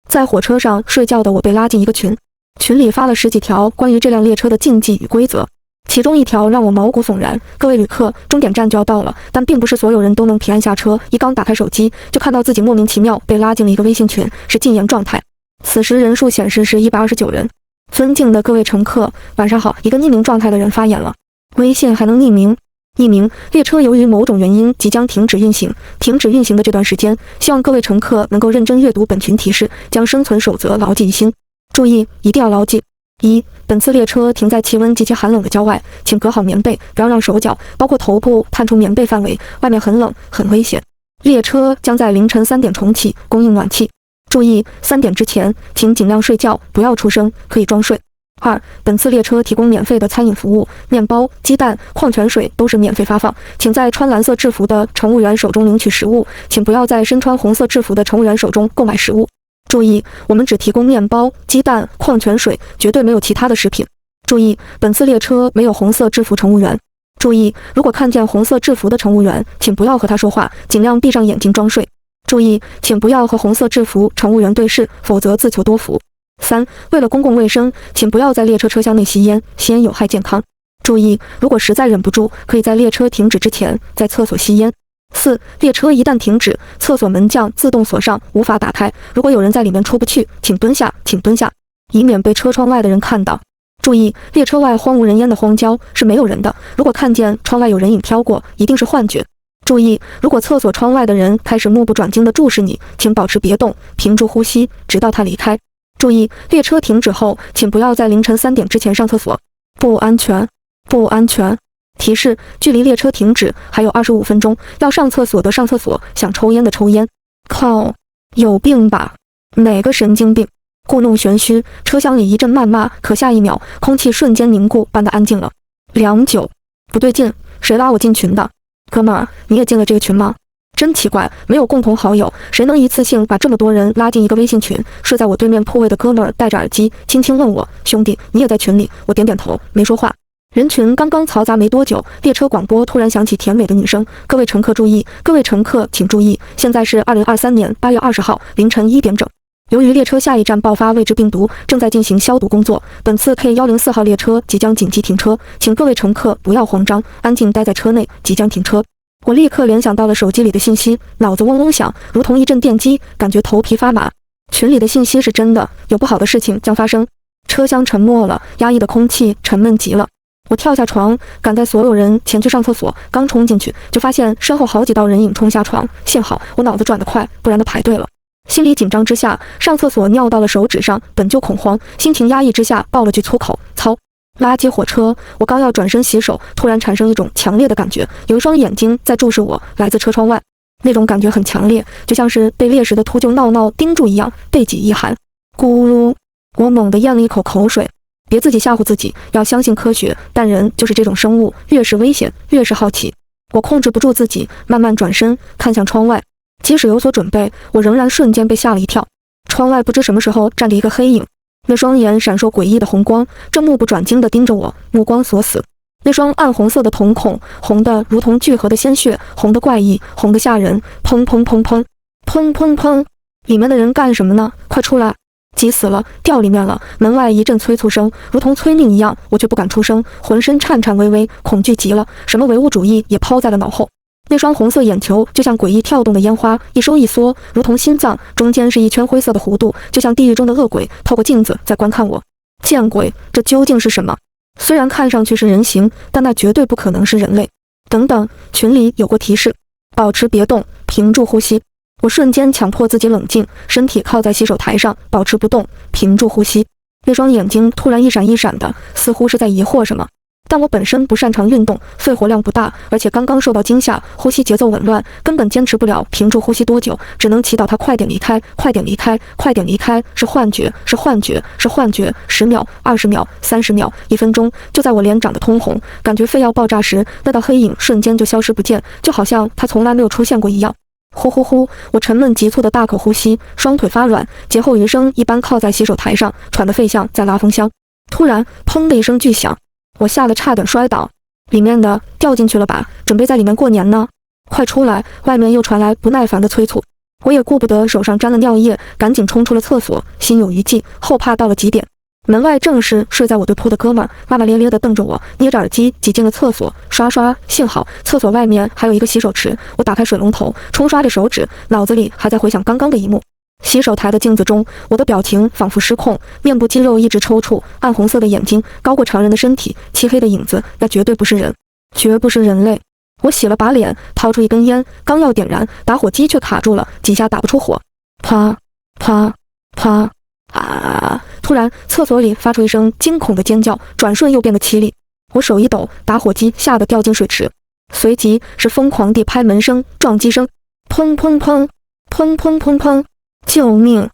在火车上睡觉的我被拉进一个群，群里发了10几条关于这辆列车的禁忌与规则。其中一条让我毛骨悚然，各位旅客，终点站就要到了，但并不是所有人都能平安下车。一刚打开手机，就看到自己莫名其妙被拉进了一个微信群，是禁言状态。此时人数显示是129人。尊敬的各位乘客，晚上好。一个匿名状态的人发言了。微信还能匿名？匿名：列车由于某种原因即将停止运行。停止运行的这段时间，希望各位乘客能够认真阅读本群提示，将生存守则牢记于心。注意，一定要牢记。1. 本次列车停在气温极其寒冷的郊外，请隔好棉被，不要让手脚，包括头部探出棉被范围，外面很冷，很危险。列车将在凌晨3点重启，供应暖气。注意，3点之前，请尽量睡觉，不要出声，可以装睡。2. 本次列车提供免费的餐饮服务，面包、鸡蛋、矿泉水都是免费发放，请在穿蓝色制服的乘务员手中领取食物，请不要在身穿红色制服的乘务员手中购买食物。注意，我们只提供面包、鸡蛋、矿泉水，绝对没有其他的食品。注意，本次列车没有红色制服乘务员。注意，如果看见红色制服的乘务员，请不要和他说话，尽量闭上眼睛装睡。注意，请不要和红色制服乘务员对视，否则自求多福。3. 为了公共卫生，请不要在列车车厢内吸烟，吸烟有害健康。注意，如果实在忍不住，可以在列车停止之前在厕所吸烟。4. 列车一旦停止，厕所门将自动锁上，无法打开。如果有人在里面出不去，请蹲下，请蹲下，以免被车窗外的人看到。注意，列车外荒无人烟的荒郊是没有人的，如果看见窗外有人影飘过，一定是幻觉。注意，如果厕所窗外的人开始目不转睛地注视你，请保持别动，屏住呼吸，直到他离开。注意，列车停止后，请不要在凌晨3点之前上厕所，不安全，不安全。提示：距离列车停止还有25分钟，要上厕所的上厕所，想抽烟的抽烟。靠，有病吧？哪个神经病？故弄玄虚。车厢里一阵谩骂，可下一秒，空气瞬间凝固般的安静了。良久，不对劲，谁拉我进群的？哥们儿，你也进了这个群吗？真奇怪，没有共同好友，谁能一次性把这么多人拉进一个微信群？睡在我对面铺位的哥们儿戴着耳机，轻轻问我：兄弟，你也在群里？我点点头，没说话。人群刚刚嘈杂没多久，列车广播突然响起甜美的女声：各位乘客注意，各位乘客请注意，现在是2023年8月20号凌晨1点整。由于列车下一站爆发未知病毒，正在进行消毒工作，本次 K104号列车即将紧急停车，请各位乘客不要慌张，安静待在车内，即将停车。我立刻联想到了手机里的信息，脑子嗡嗡响，如同一阵电击，感觉头皮发麻。群里的信息是真的，有不好的事情将发生。车厢沉默了，压抑的空气沉闷极了。我跳下床，赶在所有人前去上厕所，刚冲进去，就发现身后好几道人影冲下床。幸好我脑子转得快，不然都排队了。心里紧张之下，上厕所尿到了手指上，本就恐慌，心情压抑之下爆了句粗口：操！垃圾火车！我刚要转身洗手，突然产生一种强烈的感觉，有一双眼睛在注视我，来自车窗外。那种感觉很强烈，就像是被猎食的秃鹫闹闹盯住一样，背脊一寒。咕噜！我猛地咽了一口口水。别自己吓唬自己，要相信科学。但人就是这种生物，越是危险，越是好奇。我控制不住自己，慢慢转身看向窗外。即使有所准备，我仍然瞬间被吓了一跳。窗外不知什么时候站着一个黑影，那双眼闪烁诡异的红光，正目不转睛地盯着我，目光锁死。那双暗红色的瞳孔，红的如同聚合的鲜血，红的怪异，红的吓人。砰砰砰砰，砰砰砰！里面的人干什么呢？快出来！急死了，掉里面了！门外一阵催促声，如同催命一样，我却不敢出声，浑身颤颤巍巍，恐惧极了，什么唯物主义也抛在了脑后。那双红色眼球就像诡异跳动的烟花，一收一缩，如同心脏，中间是一圈灰色的弧度，就像地狱中的恶鬼透过镜子在观看我。见鬼，这究竟是什么？虽然看上去是人形，但那绝对不可能是人类。等等，群里有过提示，保持别动，屏住呼吸。我瞬间强迫自己冷静，身体靠在洗手台上，保持不动，屏住呼吸。那双眼睛突然一闪一闪的，似乎是在疑惑什么。但我本身不擅长运动，肺活量不大，而且刚刚受到惊吓，呼吸节奏紊乱，根本坚持不了屏住呼吸多久，只能祈祷他快点离开，快点离开，快点离开。是幻觉，是幻觉，是幻觉。10秒、20秒、30秒、1分钟，就在我脸长得通红，感觉肺要爆炸时，那道黑影瞬间就消失不见，就好像他从来没有出现过一样。呼呼呼！我沉闷急促的大口呼吸，双腿发软，劫后余生一般靠在洗手台上，喘得肺像在拉风箱。突然，砰的一声巨响，我吓得差点摔倒。里面的掉进去了吧？准备在里面过年呢！快出来！外面又传来不耐烦的催促。我也顾不得手上沾了尿液，赶紧冲出了厕所，心有余悸，后怕到了极点。门外正是睡在我对铺的哥们儿，骂骂咧咧地瞪着我，捏着耳机挤进了厕所，刷刷。幸好厕所外面还有一个洗手池，我打开水龙头，冲刷着手指，脑子里还在回想刚刚的一幕。洗手台的镜子中，我的表情仿佛失控，面部肌肉一直抽搐，暗红色的眼睛，高过常人的身体，漆黑的影子，那绝对不是人，绝不是人类。我洗了把脸，掏出一根烟，刚要点燃，打火机却卡住了，几下打不出火。啪啪啪啊！突然，厕所里发出一声惊恐的尖叫，转瞬又变得凄厉。我手一抖，打火机吓得掉进水池，随即是疯狂地拍门声、撞击声，砰砰砰，砰砰砰砰！救命！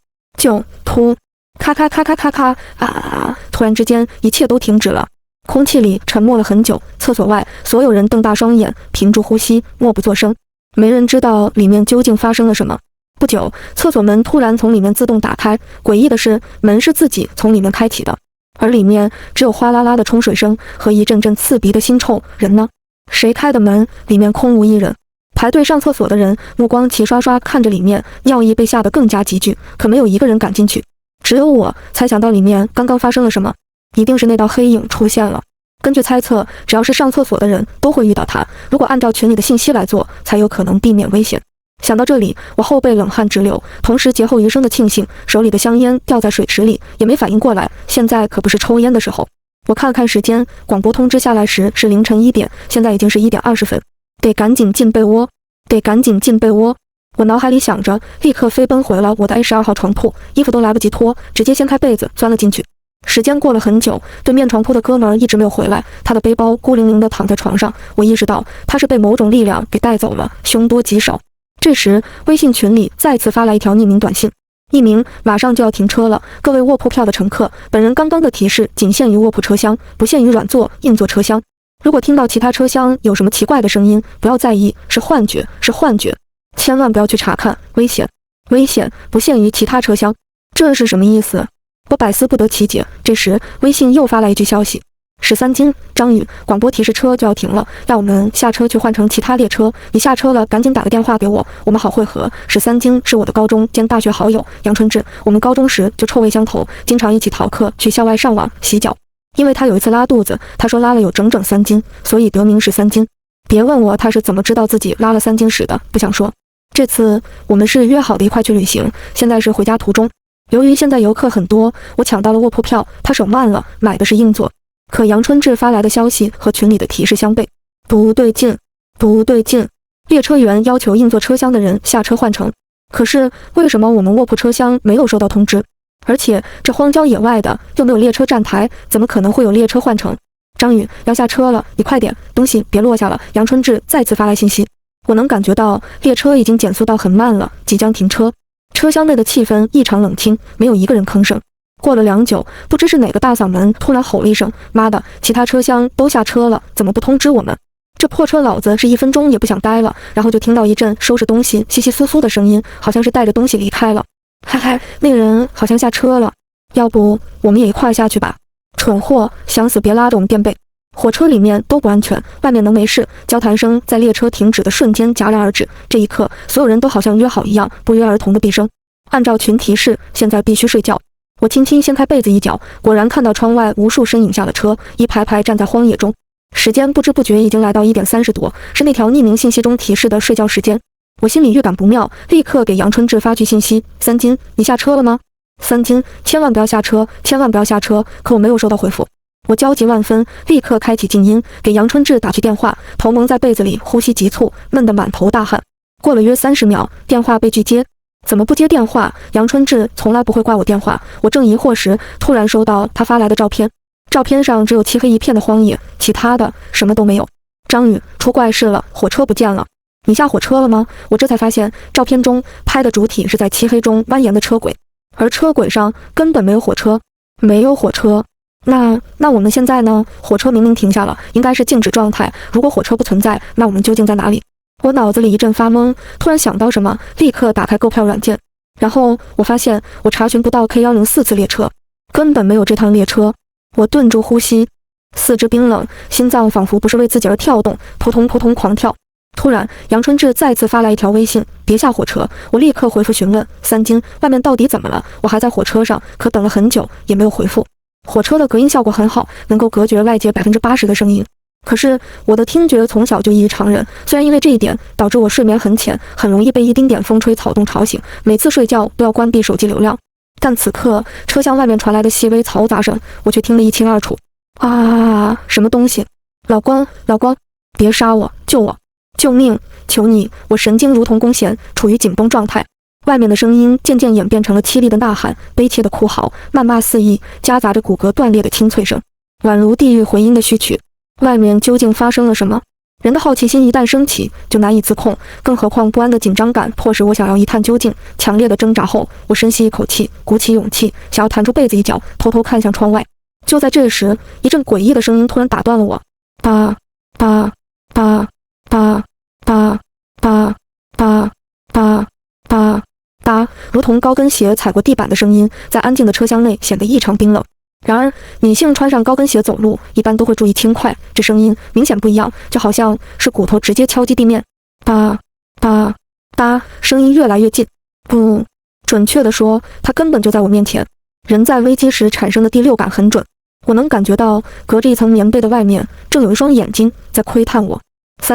突！咔咔咔咔咔咔啊！突然之间，一切都停止了。空气里沉默了很久，厕所外所有人瞪大双眼，屏住呼吸，默不作声。没人知道里面究竟发生了什么。不久，厕所门突然从里面自动打开，诡异的是，门是自己从里面开启的，而里面只有哗啦啦的冲水声和一阵阵刺鼻的腥臭。人呢？谁开的门？里面空无一人。排队上厕所的人目光齐刷刷看着里面，尿意被吓得更加急剧，可没有一个人敢进去。只有我猜想到里面刚刚发生了什么，一定是那道黑影出现了。根据猜测，只要是上厕所的人都会遇到他，如果按照群里的信息来做，才有可能避免危险。想到这里，我后背冷汗直流，同时劫后余生的庆幸手里的香烟掉在水池里，也没反应过来，现在可不是抽烟的时候。我看了看时间，广播通知下来时是凌晨1点，现在已经是1点20分，得赶紧进被窝，得赶紧进被窝。我脑海里想着，立刻飞奔回了我的 A12号床铺，衣服都来不及脱，直接掀开被子钻了进去。时间过了很久，对面床铺的哥们儿一直没有回来，他的背包孤零零地躺在床上，我意识到他是被某种力量给带走了，凶多吉少。这时，微信群里再次发来一条匿名短信，匿名：马上就要停车了，各位卧铺票的乘客，本人刚刚的提示仅限于卧铺车厢，不限于软座、硬座车厢。如果听到其他车厢有什么奇怪的声音，不要在意，是幻觉，是幻觉，千万不要去查看，危险，危险，不限于其他车厢。这是什么意思？我百思不得其解。这时，微信又发来一句消息：13金，张宇，广播提示车就要停了，让我们下车去换乘其他列车。你下车了，赶紧打个电话给我，我们好会合。13金是我的高中兼大学好友杨春志，我们高中时就臭味相投，经常一起逃课去校外上网洗脚。因为他有一次拉肚子，他说拉了有整整3斤，所以得名13金。别问我他是怎么知道自己拉了3斤屎的，不想说。这次我们是约好的一块去旅行，现在是回家途中。由于现在游客很多，我抢到了卧铺票，他手慢了，买的是硬座。可杨春志发来的消息和群里的提示相悖，不对劲，不对劲！列车员要求硬座车厢的人下车换乘，可是为什么我们卧铺车厢没有收到通知？而且这荒郊野外的，又没有列车站台，怎么可能会有列车换乘？张宇，要下车了，你快点，东西别落下了。杨春志再次发来信息，我能感觉到列车已经减速到很慢了，即将停车。车厢内的气氛异常冷清，没有一个人吭声。过了良久，不知是哪个大嗓门突然吼了一声：“妈的，其他车厢都下车了，怎么不通知我们？”这破车老子是1分钟也不想待了，然后就听到一阵收拾东西窸窸窣窣的声音，好像是带着东西离开了。嗨嗨，那个人好像下车了，要不我们也一块下去吧？蠢货，想死别拉着我们垫背。火车里面都不安全，外面能没事？交谈声在列车停止的瞬间戛然而止。这一刻，所有人都好像约好一样，不约而同的闭声。按照群提示，现在必须睡觉。我轻轻掀开被子一角，果然看到窗外无数身影下了车，一排排站在荒野中。时间不知不觉已经来到1点30多，是那条匿名信息中提示的睡觉时间。我心里预感不妙，立刻给杨春志发去信息：3金，你下车了吗？3金，千万不要下车，千万不要下车。可我没有收到回复。我焦急万分，立刻开启静音，给杨春志打去电话，头蒙在被子里，呼吸急促，闷得满头大汗。过了约30秒，电话被拒接。怎么不接电话？杨春志从来不会挂我电话。我正疑惑时，突然收到他发来的照片，照片上只有漆黑一片的荒野，其他的什么都没有。张宇，出怪事了，火车不见了。你下火车了吗？我这才发现，照片中拍的主体是在漆黑中蜿蜒的车轨，而车轨上根本没有火车，没有火车。那我们现在呢？火车明明停下了，应该是静止状态。如果火车不存在，那我们究竟在哪里？我脑子里一阵发懵，突然想到什么，立刻打开购票软件，然后我发现我查询不到 K104次列车，根本没有这趟列车。我顿住呼吸，四肢冰冷，心脏仿佛不是为自己而跳动，扑通扑通狂跳。突然，杨春志再次发来一条微信：“别下火车。”我立刻回复询问：“三金，外面到底怎么了？我还在火车上，可等了很久也没有回复。”火车的隔音效果很好，能够隔绝外界80%的声音。可是我的听觉从小就异于常人，虽然因为这一点导致我睡眠很浅，很容易被一丁点风吹草动吵醒，每次睡觉都要关闭手机流量。但此刻车厢外面传来的细微嘈杂声，我却听得一清二楚。啊！什么东西？老关，老关，别杀我！救我！救命！求你！我神经如同弓弦，处于紧绷状态。外面的声音渐渐演变成了凄厉的呐喊、悲切的哭嚎、谩骂肆意，夹杂着骨骼断裂的清脆声，宛如地狱回音的序曲。外面究竟发生了什么？人的好奇心一旦升起，就难以自控，更何况不安的紧张感迫使我想要一探究竟。强烈的挣扎后，我深吸一口气，鼓起勇气，想要弹出被子一角，偷偷看向窗外。就在这时，一阵诡异的声音突然打断了我：吧吧吧吧吧吧吧吧吧吧，如同高跟鞋踩过地板的声音，在安静的车厢内显得异常冰冷。然而，女性穿上高跟鞋走路，一般都会注意轻快，这声音明显不一样，就好像是骨头直接敲击地面。吧吧吧，声音越来越近。不，准确地说，它根本就在我面前。人在危机时产生的第六感很准，我能感觉到隔着一层棉被的外面，正有一双眼睛在窥探我。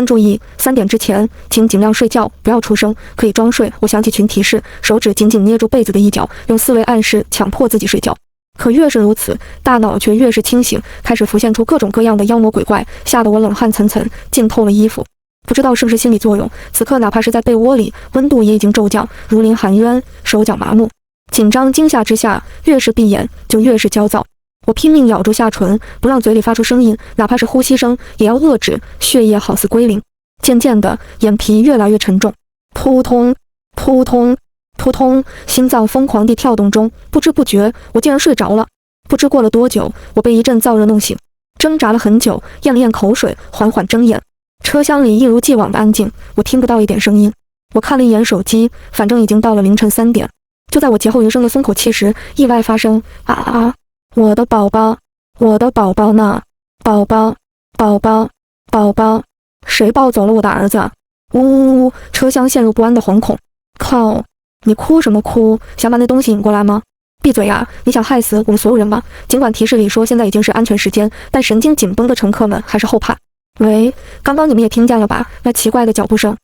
注意，3点之前，请尽量睡觉，不要出声，可以装睡。我想起群提示，手指紧紧捏住被子的一角，用思维暗示强迫自己睡觉。可越是如此，大脑却越是清醒，开始浮现出各种各样的妖魔鬼怪，吓得我冷汗涔涔，浸透了衣服。不知道是不是心理作用，此刻哪怕是在被窝里，温度也已经骤降，如临寒渊，手脚麻木。紧张惊吓之下，越是闭眼就越是焦躁。我拼命咬住下唇，不让嘴里发出声音，哪怕是呼吸声也要遏制，血液好似归零。渐渐的，眼皮越来越沉重，扑通扑通扑通，心脏疯狂地跳动中，不知不觉我竟然睡着了。不知过了多久，我被一阵燥热弄醒，挣扎了很久，咽了咽口水，缓缓睁眼。车厢里一如既往的安静，我听不到一点声音。我看了一眼手机，反正已经到了凌晨3点。就在我劫后余生的松口气时，意外发生。啊！我的宝宝，我的宝宝呢？宝宝，宝宝，宝宝，谁抱走了我的儿子？呜呜呜！车厢陷入不安的惶恐。靠！你哭什么哭？想把那东西引过来吗？闭嘴呀！你想害死我们所有人吗？尽管提示里说现在已经是安全时间，但神经紧绷的乘客们还是后怕。喂，刚刚你们也听见了吧？那奇怪的脚步声。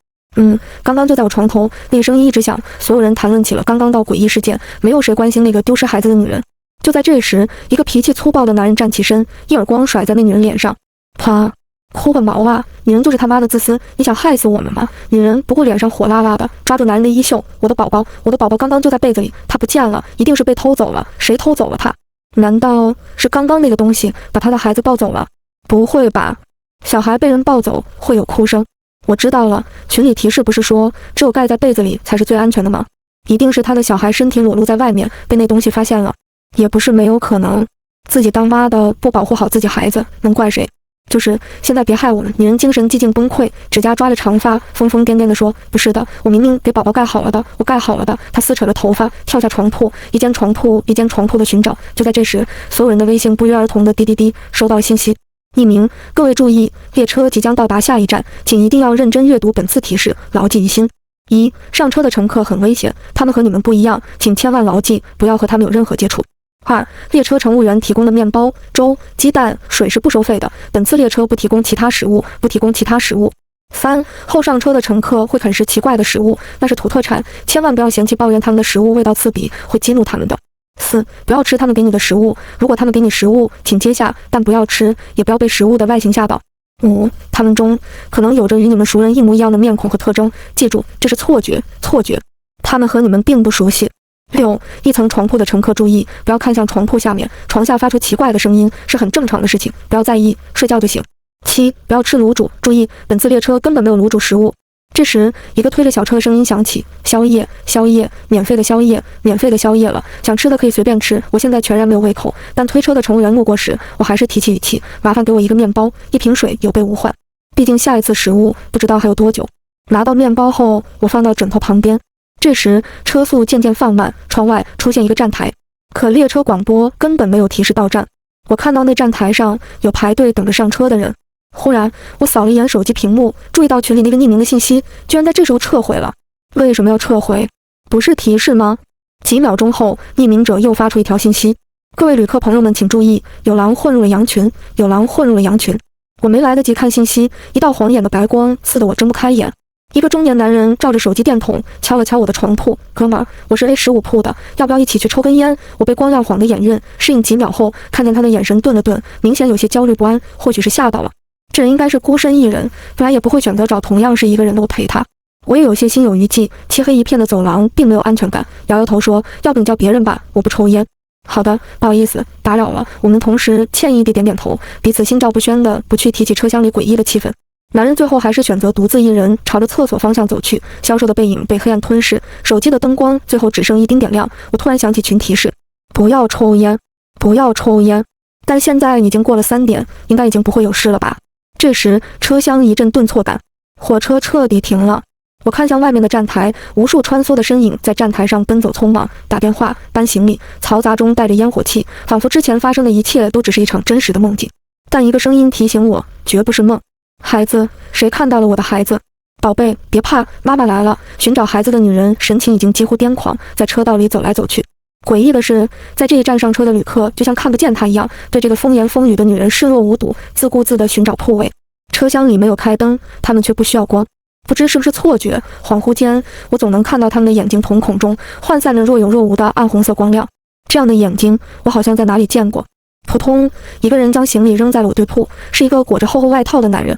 刚刚就在我床头，那个声音一直响，所有人谈论起了刚刚到诡异事件，没有谁关心那个丢失孩子的女人。就在这时，一个脾气粗暴的男人站起身，一耳光甩在那女人脸上。啪！哭个毛啊！女人就是他妈的自私，你想害死我们吗？女人不顾脸上火辣辣的，抓住男人的衣袖。我的宝宝，我的宝宝刚刚就在被子里，他不见了，一定是被偷走了。谁偷走了他？难道是刚刚那个东西把他的孩子抱走了？不会吧？小孩被人抱走会有哭声。我知道了，群里提示不是说只有盖在被子里才是最安全的吗？一定是他的小孩身体裸露在外面，被那东西发现了。也不是没有可能，自己当妈的不保护好自己孩子，能怪谁？就是现在别害我们！女人精神几近崩溃，指甲抓着长发，疯疯癫癫地说：“不是的，我明明给宝宝盖好了的，我盖好了的。”她撕扯着头发，跳下床铺，一间床铺一间床铺的寻找。就在这时，所有人的微信不约而同的滴滴滴收到了信息。匿名，各位注意，列车即将到达下一站，请一定要认真阅读本次提示，牢记于心。1. 上车的乘客很危险，他们和你们不一样，请千万牢记，不要和他们有任何接触。2. 列车乘务员提供的面包、粥、鸡蛋、水是不收费的，本次列车不提供其他食物，不提供其他食物。3. 后上车的乘客会啃食奇怪的食物，那是土特产，千万不要嫌弃抱怨他们的食物味道刺鼻，会激怒他们的。4. 不要吃他们给你的食物，如果他们给你食物，请接下，但不要吃，也不要被食物的外形吓到。5. 他们中可能有着与你们熟人一模一样的面孔和特征，记住，这是错觉，错觉，他们和你们并不熟悉。6. 一层床铺的乘客注意，不要看向床铺下面，床下发出奇怪的声音是很正常的事情，不要在意，睡觉就行。7. 不要吃卤煮，注意，本次列车根本没有卤煮食物。这时，一个推着小车的声音响起：“宵夜，宵夜，免费的宵夜，免费的宵夜了，想吃的可以随便吃。我现在全然没有胃口。”但推车的乘务员路过时，我还是提起语气：“麻烦给我一个面包，一瓶水，有备无患。毕竟下一次食物不知道还有多久。”拿到面包后，我放到枕头旁边。这时，车速渐渐放慢，窗外出现一个站台，可列车广播根本没有提示到站。我看到那站台上有排队等着上车的人。忽然，我扫了一眼手机屏幕，注意到群里那个匿名的信息，居然在这时候撤回了。为什么要撤回？不是提示吗？几秒钟后，匿名者又发出一条信息：各位旅客朋友们请注意，有狼混入了羊群，有狼混入了羊群。我没来得及看信息，一道晃眼的白光刺得我睁不开眼。一个中年男人照着手机电筒敲了敲我的床铺，哥们儿，我是 A15铺的，要不要一起去抽根烟？我被光亮晃得眼晕，适应几秒后，看见他的眼神顿了顿，明显有些焦虑不安，或许是吓到了。这人应该是孤身一人，不然也不会选择找同样是一个人的我陪他。我也有些心有余悸，漆黑一片的走廊并没有安全感，摇摇头说：“要不你叫别人吧，我不抽烟。”好的，不好意思，打扰了。我们同时歉意地点点头，彼此心照不宣的不去提起车厢里诡异的气氛。男人最后还是选择独自一人朝着厕所方向走去，消瘦的背影被黑暗吞噬，手机的灯光最后只剩一丁点亮。我突然想起群提示：不要抽烟，不要抽烟。但现在已经过了3点，应该已经不会有事了吧？这时车厢一阵顿挫感，火车彻底停了。我看向外面的站台，无数穿梭的身影在站台上奔走匆忙，打电话、搬行李，嘈杂中带着烟火气，仿佛之前发生的一切都只是一场真实的梦境。但一个声音提醒我，绝不是梦。孩子，谁看到了我的孩子？宝贝，别怕，妈妈来了。寻找孩子的女人神情已经几乎癫狂，在车道里走来走去。诡异的是，在这一站上车的旅客就像看不见她一样，对这个风言风语的女人视若无睹，自顾自地寻找铺位。车厢里没有开灯，他们却不需要光。不知是不是错觉，恍惚间，我总能看到他们的眼睛瞳孔中涣散着若有若无的暗红色光亮。这样的眼睛，我好像在哪里见过。扑通，一个人将行李扔在了我对铺，是一个裹着厚厚外套的男人。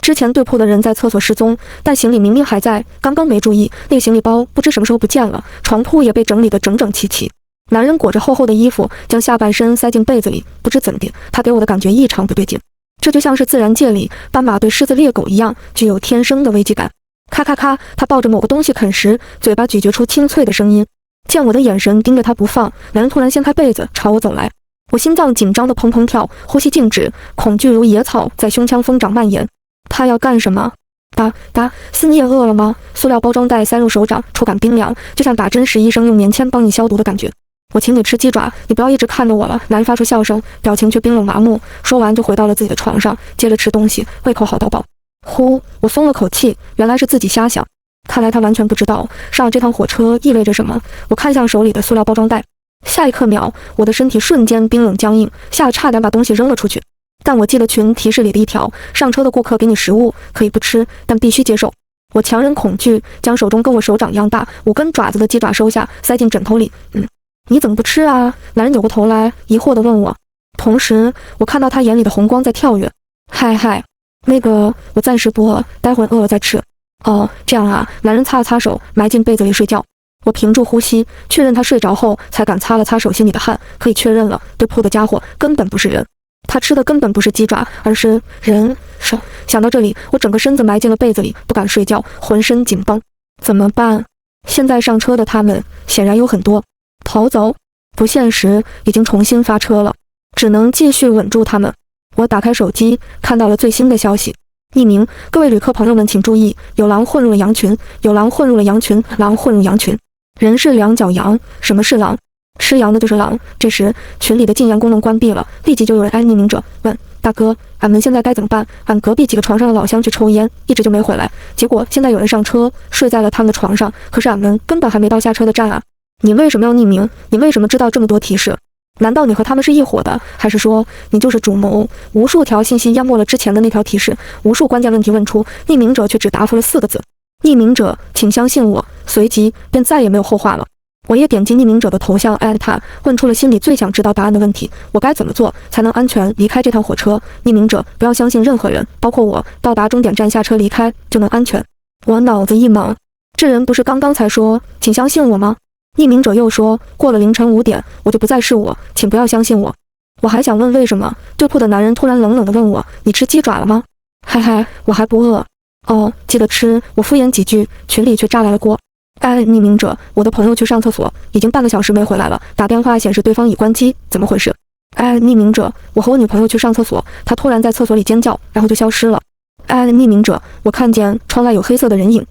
之前对铺的人在厕所失踪，但行李明明还在，刚刚没注意，那个行李包不知什么时候不见了，床铺也被整理得整整齐齐。男人裹着厚厚的衣服，将下半身塞进被子里，不知怎地，他给我的感觉异常不对劲。这就像是自然界里斑马对狮子猎狗一样，具有天生的危机感。咔咔咔，他抱着某个东西啃食，嘴巴咀嚼出清脆的声音。见我的眼神盯着他不放，男人突然掀开被子朝我走来，我心脏紧张的砰砰跳，呼吸静止，恐惧如野草在胸腔疯长蔓延。他要干什么？斯，你也饿了吗？塑料包装袋塞入手掌，触感冰凉，就像打针时医生用棉签帮你消毒的感觉。我请你吃鸡爪，你不要一直看着我了。男人发出笑声，表情却冰冷麻木。说完就回到了自己的床上，接着吃东西，胃口好到爆。呼，我松了口气，原来是自己瞎想。看来他完全不知道上了这趟火车意味着什么。我看向手里的塑料包装袋，下一刻秒，我的身体瞬间冰冷僵硬，吓得差点把东西扔了出去。但我记得群提示里的一条，上车的顾客给你食物，可以不吃，但必须接受。我强忍恐惧，将手中跟我手掌一样大5根爪子的鸡爪收下，塞进枕头里。你怎么不吃啊？男人扭过头来，疑惑地问我。同时，我看到他眼里的红光在跳跃。嗨，那个，我暂时不饿，待会儿饿了再吃。哦，这样啊。男人擦了擦手，埋进被子里睡觉。我屏住呼吸，确认他睡着后，才敢擦了擦手心里的汗。可以确认了，对铺的家伙根本不是人，他吃的根本不是鸡爪，而是人手。想到这里，我整个身子埋进了被子里，不敢睡觉，浑身紧绷。怎么办？现在上车的他们显然有很多。逃走不现实，已经重新发车了，只能继续稳住他们。我打开手机，看到了最新的消息。匿名：各位旅客朋友们请注意，有狼混入了羊群，有狼混入了羊群，狼混入羊群。人是两脚羊，什么是狼？吃羊的就是狼。这时群里的禁言功能关闭了，立即就有人匿名者问：大哥，俺们现在该怎么办？俺隔壁几个床上的老乡去抽烟，一直就没回来，结果现在有人上车睡在了他们的床上，可是俺们根本还没到下车的站啊。你为什么要匿名？你为什么知道这么多提示？难道你和他们是一伙的？还是说你就是主谋？无数条信息淹没了之前的那条提示，无数关键问题问出，匿名者却只答复了4个字：匿名者，请相信我。随即便再也没有后话了。我也点击匿名者的头像艾特他，问出了心里最想知道答案的问题：我该怎么做才能安全离开这趟火车？匿名者，不要相信任何人，包括我，到达终点站下车离开就能安全。我脑子一懵，这人不是刚刚才说请相信我吗？匿名者又说，过了凌晨5点，我就不再是我，请不要相信我。我还想问为什么，对铺的男人突然冷冷地问我，你吃鸡爪了吗？嗨，我还不饿。哦，记得吃。我敷衍几句，群里却炸来了锅。匿名者，我的朋友去上厕所，已经半个小时没回来了，打电话显示对方已关机，怎么回事？匿名者，我和我女朋友去上厕所，她突然在厕所里尖叫，然后就消失了。匿名者，我看见窗外有黑色的人影，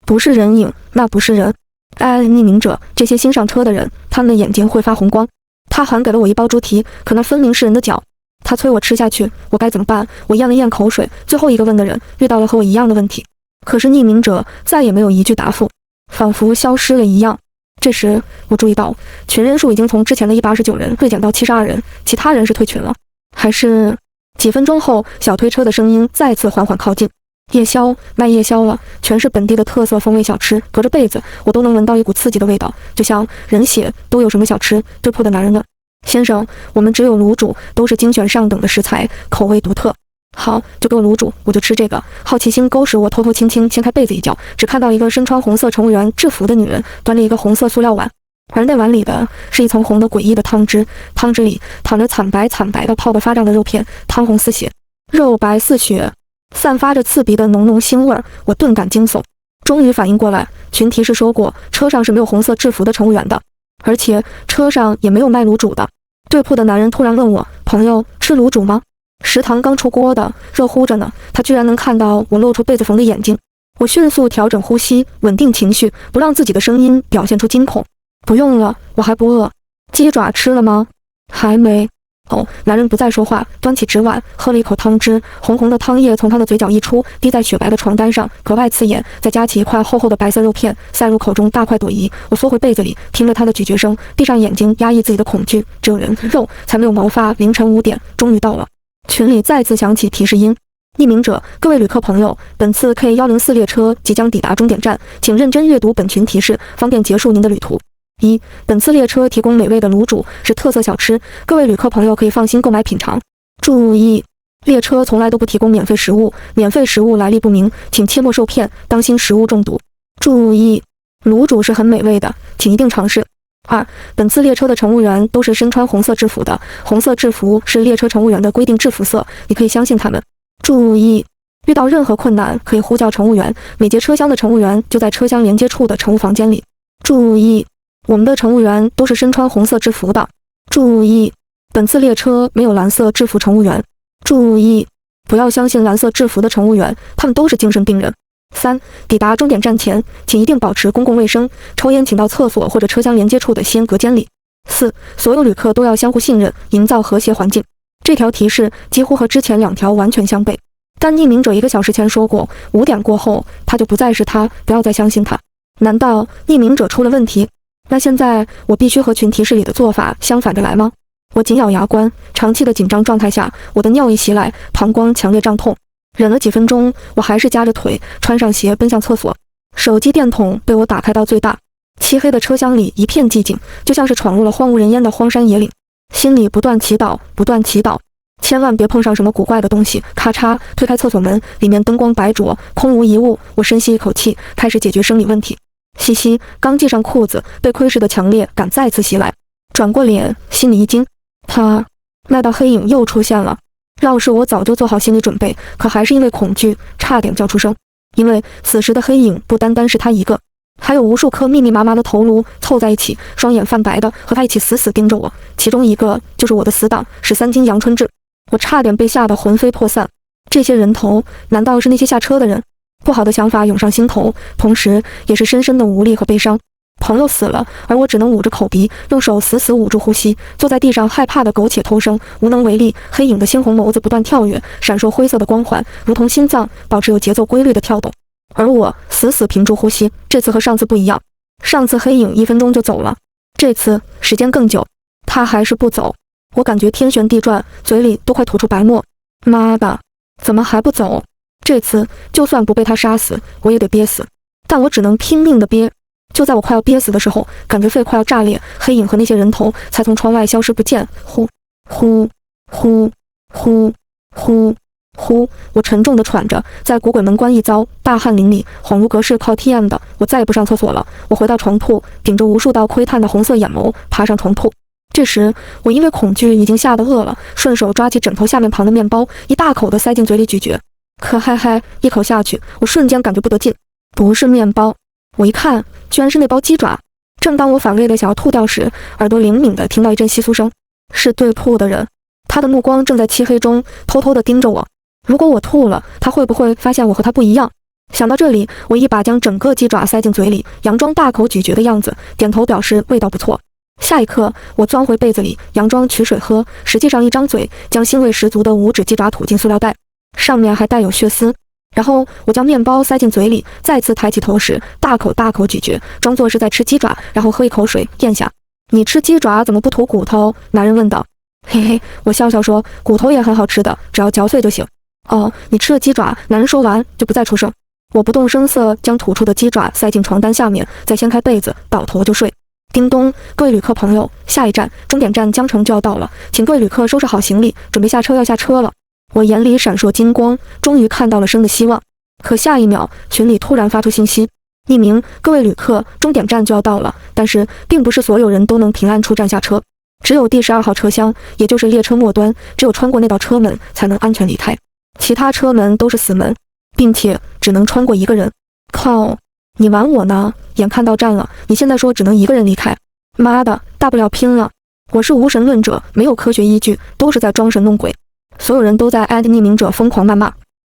不是人影，那不是人。匿名者，这些新上车的人，他们的眼睛会发红光。他还给了我一包猪蹄，可那分明是人的脚。他催我吃下去，我该怎么办？我咽了咽口水，最后一个问的人遇到了和我一样的问题，可是匿名者再也没有一句答复，仿佛消失了一样。这时我注意到群人数已经从之前的129人锐减到72人，其他人是退群了，还是……几分钟后，小推车的声音再次缓缓靠近。夜宵，卖夜宵了，全是本地的特色风味小吃，隔着被子我都能闻到一股刺激的味道，就像人血。都有什么小吃？对铺的男人问。先生，我们只有卤煮，都是精选上等的食材，口味独特。好，就给我卤煮，我就吃这个。好奇心勾使我偷偷轻轻掀开被子一角，只看到一个身穿红色乘务员制服的女人端着一个红色塑料碗，而那碗里的是一层红的诡异的汤汁，汤汁里淌着惨白的泡得发胀的肉片，汤红似血，肉白似血，散发着刺鼻的浓浓腥味儿。我顿感惊悚，终于反应过来，群提示说过车上是没有红色制服的乘务员的，而且车上也没有卖卤煮的。对铺的男人突然问我，朋友吃卤煮吗？食堂刚出锅的，热乎着呢。他居然能看到我露出被子缝的眼睛。我迅速调整呼吸，稳定情绪，不让自己的声音表现出惊恐。不用了，我还不饿。鸡爪吃了吗？还没。哦，男人不再说话，端起纸碗，喝了一口汤汁，红红的汤液从他的嘴角溢出，滴在雪白的床单上，格外刺眼。再夹起一块厚厚的白色肉片，塞入口中，大快朵颐。我缩回被子里，听着他的咀嚼声，闭上眼睛，压抑自己的恐惧。只有人肉，才没有毛发。凌晨5点，终于到了。群里再次响起提示音。匿名者，各位旅客朋友，本次 K104 列车即将抵达终点站，请认真阅读本群提示，方便结束您的旅途。1. 本次列车提供美味的卤煮，是特色小吃，各位旅客朋友可以放心购买品尝。注意，列车从来都不提供免费食物，免费食物来历不明，请切莫受骗，当心食物中毒。注意，卤煮是很美味的，请一定尝试。2. 本次列车的乘务员都是身穿红色制服的，红色制服是列车乘务员的规定制服色，你可以相信他们。注意，遇到任何困难可以呼叫乘务员，每节车厢的乘务员就在车厢连接处的乘务房间里。注意，我们的乘务员都是身穿红色制服的。注意，本次列车没有蓝色制服乘务员。注意，不要相信蓝色制服的乘务员，他们都是精神病人。3. 抵达终点站前，请一定保持公共卫生，抽烟请到厕所或者车厢连接处的吸烟隔间里。4. 所有旅客都要相互信任，营造和谐环境。这条提示几乎和之前2条完全相悖，但匿名者1个小时前说过，5点过后他就不再是他，不要再相信他。难道匿名者出了问题？那现在我必须和群提示里的做法相反着来吗？我紧咬牙关，长期的紧张状态下，我的尿意袭来，膀胱强烈胀痛。忍了几分钟，我还是夹着腿，穿上鞋奔向厕所。手机电筒被我打开到最大，漆黑的车厢里一片寂静，就像是闯入了荒无人烟的荒山野岭。心里不断祈祷，千万别碰上什么古怪的东西。咔嚓，推开厕所门，里面灯光白灼，空无一物。我深吸一口气，开始解决生理问题。嘻嘻，刚系上裤子，被窥视的强烈感再次袭来。转过脸，心里一惊，那道黑影又出现了。要是我早就做好心理准备，可还是因为恐惧，差点叫出声。因为此时的黑影不单单是他一个，还有无数颗密密麻麻的头颅凑在一起，双眼泛白的和他一起死死盯着我。其中一个就是我的死党，是3斤阳春志。我差点被吓得魂飞魄散。这些人头难道是那些下车的人？不好的想法涌上心头，同时也是深深的无力和悲伤。朋友死了，而我只能捂着口鼻，用手死死捂住呼吸，坐在地上害怕的苟且偷生，无能为力。黑影的猩红眸子不断跳跃，闪烁灰色的光环，如同心脏，保持有节奏规律的跳动。而我死死屏住呼吸。这次和上次不一样，上次黑影1分钟就走了，这次时间更久，他还是不走。我感觉天旋地转，嘴里都快吐出白沫。妈的，怎么还不走？这次就算不被他杀死，我也得憋死，但我只能拼命的憋。就在我快要憋死的时候，感觉肺快要炸裂，黑影和那些人头才从窗外消失不见。呼呼呼呼呼呼，我沉重地喘着，在古鬼门关一遭，大汗淋漓，恍如隔世靠 TM 的。我再也不上厕所了。我回到床铺，顶着无数道窥探的红色眼眸，爬上床铺。这时，我因为恐惧已经吓得饿了，顺手抓起枕头下面旁的面包，一大口地塞进嘴里咀嚼。可嗨嗨，一口下去，我瞬间感觉不得劲，不是面包。我一看，居然是那包鸡爪。正当我反胃的想要吐掉时，耳朵灵敏地听到一阵窸窣声，是对铺的人，他的目光正在漆黑中偷偷地盯着我。如果我吐了，他会不会发现我和他不一样？想到这里，我一把将整个鸡爪塞进嘴里，佯装大口咀嚼的样子，点头表示味道不错。下一刻，我钻回被子里，佯装取水喝，实际上一张嘴将腥味十足的五指鸡爪吐进塑料袋，上面还带有血丝。然后我将面包塞进嘴里，再次抬起头时，大口大口咀嚼，装作是在吃鸡爪，然后喝一口水咽下。你吃鸡爪怎么不吐骨头？男人问道。嘿嘿，我笑笑说，骨头也很好吃的，只要嚼碎就行。哦，你吃了鸡爪？男人说完就不再出声。我不动声色将吐出的鸡爪塞进床单下面，再掀开被子，倒头就睡。叮咚，各位旅客朋友，下一站终点站江城就要到了，请各位旅客收拾好行李，准备下车，要下车了。我眼里闪烁金光，终于看到了生的希望。可下一秒，群里突然发出信息：匿名，各位旅客，终点站就要到了，但是并不是所有人都能平安出站下车，只有第12号车厢，也就是列车末端，只有穿过那道车门才能安全离开，其他车门都是死门，并且只能穿过一个人。靠，你玩我呢？眼看到站了，你现在说只能一个人离开？妈的，大不了拼了！我是无神论者，没有科学依据，都是在装神弄鬼。所有人都在@匿名者疯狂谩骂，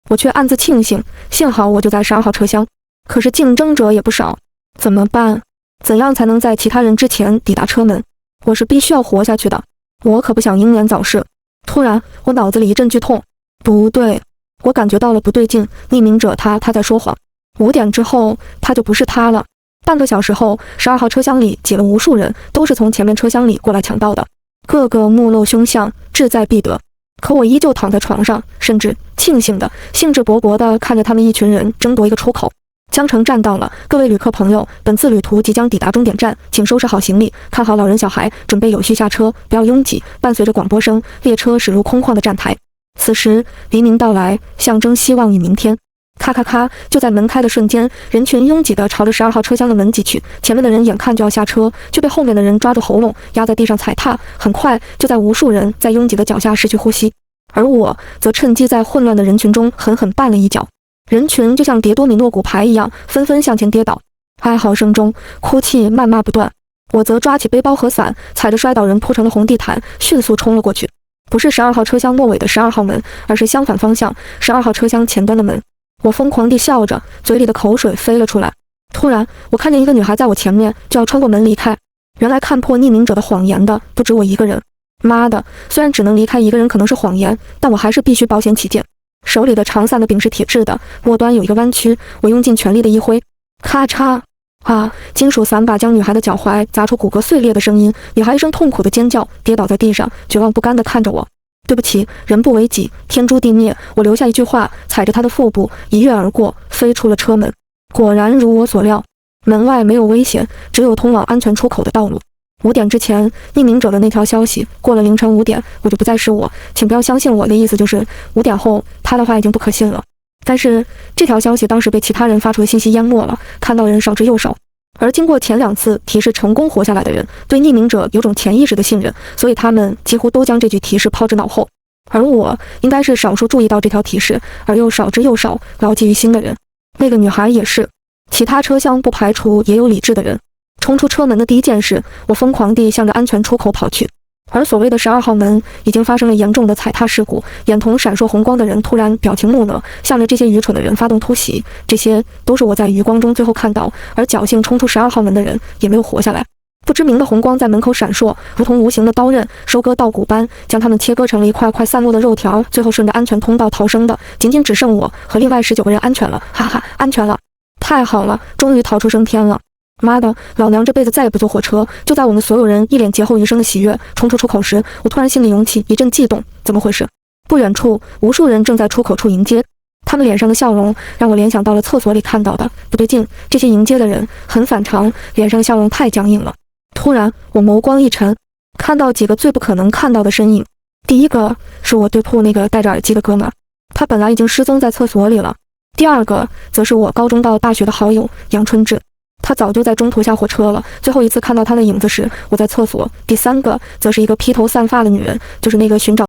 我却暗自庆幸，幸好我就在12号车厢。可是竞争者也不少，怎么办？怎样才能在其他人之前抵达车门？我是必须要活下去的，我可不想英年早逝。突然，我脑子里一阵剧痛，不对，我感觉到了不对劲。匿名者他在说谎。5点之后，他就不是他了。半个小时后，12号车厢里挤了无数人，都是从前面车厢里过来抢道的，个个目露凶相，志在必得。可我依旧躺在床上，甚至庆幸的、兴致勃勃地看着他们一群人争夺一个出口。江城站到了，各位旅客朋友，本次旅途即将抵达终点站，请收拾好行李，看好老人小孩，准备有序下车，不要拥挤。伴随着广播声，列车驶入空旷的站台。此时黎明到来，象征希望与明天。咔咔咔！就在门开的瞬间，人群拥挤地朝着12号车厢的门挤去。前面的人眼看就要下车，却被后面的人抓住喉咙，压在地上踩踏。很快，就在无数人在拥挤的脚下失去呼吸，而我则趁机在混乱的人群中狠狠绊了一脚。人群就像叠多米诺骨牌一样，纷纷向前跌倒，哀嚎声中，哭泣谩骂不断。我则抓起背包和伞，踩着摔倒人铺成的红地毯，迅速冲了过去。不是12号车厢末尾的12号门，而是相反方向12号车厢前端的门。我疯狂地笑着，嘴里的口水飞了出来。突然，我看见一个女孩在我前面，就要穿过门离开。原来看破匿名者的谎言的不止我一个人。妈的，虽然只能离开一个人可能是谎言，但我还是必须保险起见。手里的长伞的柄是铁质的，末端有一个弯曲，我用尽全力的一挥，咔嚓！啊！金属伞把将女孩的脚踝砸出骨骼碎裂的声音，女孩一声痛苦的尖叫，跌倒在地上，绝望不甘地看着我。对不起，人不为己，天诛地灭。我留下一句话，踩着她的腹部一跃而过，飞出了车门。果然如我所料，门外没有危险，只有通往安全出口的道路。5点之前，匿名者的那条消息，过了凌晨5点，我就不再是我，请不要相信我的意思就是5点后，他的话已经不可信了。但是这条消息当时被其他人发出的信息淹没了，看到人少之又少。而经过前2次提示成功活下来的人，对匿名者有种潜意识的信任，所以他们几乎都将这句提示抛之脑后。而我应该是少数注意到这条提示，而又少之又少牢记于心的人。那个女孩也是，其他车厢不排除也有理智的人。冲出车门的第一件事，我疯狂地向着安全出口跑去。而所谓的12号门已经发生了严重的踩踏事故，眼瞳闪烁红光的人突然表情木讷，向着这些愚蠢的人发动突袭。这些都是我在余光中最后看到，而侥幸冲出12号门的人也没有活下来。不知名的红光在门口闪烁，如同无形的刀刃，收割稻谷般将他们切割成了一块块散落的肉条，最后顺着安全通道逃生的，仅仅只剩我和另外19个人安全了，哈哈，安全了，太好了，终于逃出升天了。妈的，老娘这辈子再也不坐火车！就在我们所有人一脸劫后余生的喜悦冲出出口时，我突然心里涌起一阵悸动，怎么回事？不远处，无数人正在出口处迎接，他们脸上的笑容让我联想到了厕所里看到的。不对劲，这些迎接的人很反常，脸上的笑容太僵硬了。突然，我眸光一沉，看到几个最不可能看到的身影。第一个是我对铺那个戴着耳机的哥们，他本来已经失踪在厕所里了。第二个则是我高中到大学的好友杨春志。他早就在中途下火车了，最后一次看到他的影子时，我在厕所。第三个则是一个披头散发的女人，就是那个寻找